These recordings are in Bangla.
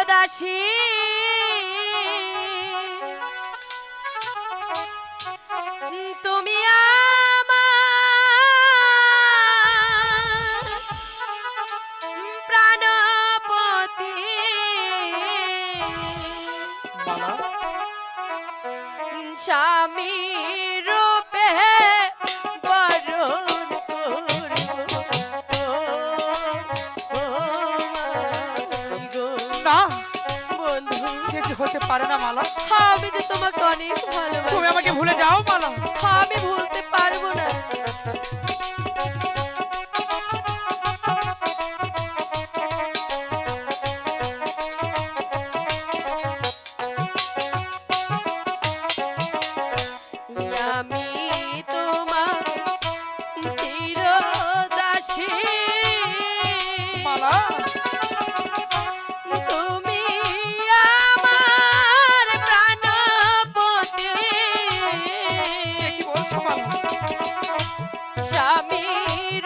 দাসী তুমি আমার প্রাণপতি মালা স্বামী রূপে বরণ না বন্ধু এ যে হতে পারে না মালা। আমি তো তোমাকে অনেক ভালোবাসি। তুমি আমাকে ভুলে যাও মালা। আমি ভুলতে পারবো না। আমি তোমার চিরদাসী মালা তুমি আমার প্রাণপতি এ কি বলছো মালা? স্বামী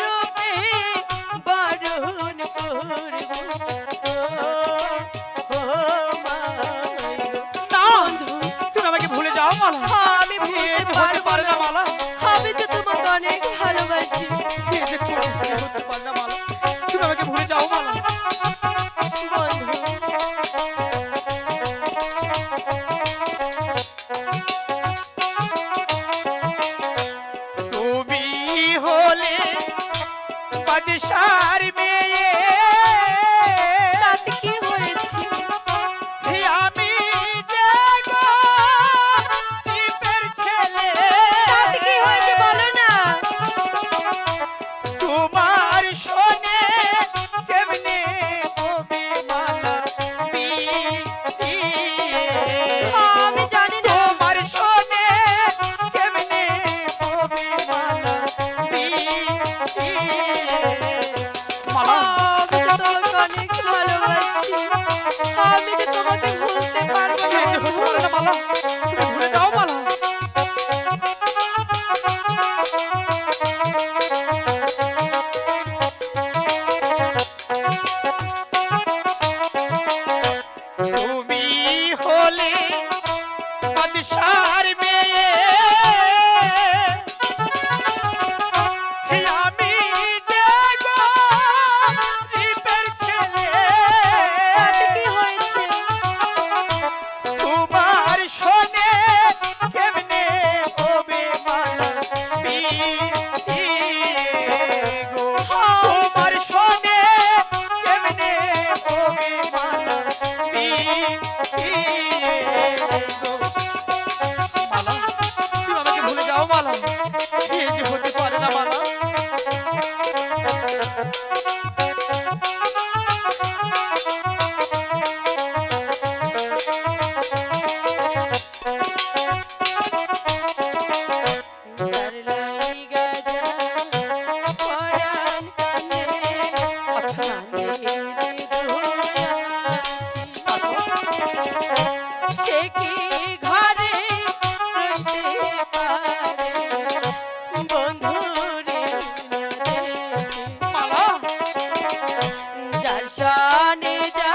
রূপে বরণ করব না তুমি আমাকে ভুলে যাও মালা। আমি এ ভুলতে যে হতে পারবো পারে না। না মালা। আমি তো তোমাকে অনেক ভালোবাসি। এ যে কোনোদিনই হতে পারে না মালা। তুমি আমাকে ভুলে যাও মালা। বন্ধু তুমি হলে বাদশার মেয়ে, তাতে কি হয়েছে? আমি যে গরিবের ছেলে। তাতে কি হয়েছে বলো না। তোমার শোনে কেমনে কবি মালা আমি জানি না। তোমার শোনে কেমনে কবি মালা মালা আমি তো তোমাকে অনেক ভালোবাসি। আমি তো তোমাকে ভুলতে পারবো না। এই যে হতে পারে না মালা। তুমি ভুলে যাও মালা। তুমি হলে বাদশার মেয়ে, আমি যে গরিবের ছেলে। তাতে কি হয়েছে? তোমার শোনে কেমনে হবে মালা গো। তোমার শোনে কেমনে হবে মালা গো। মালা তুমি আমাকে ভুলে যাও মালা। এই যে হতে পারে না মালা। যার লাইগা যায় পরাণ কান্দে, আচ্ছা কান্দে হৃদয় আখি। সে কি ঘরে রইতে পারে বন্ধুরে না দেখে? মালা যার সনে যা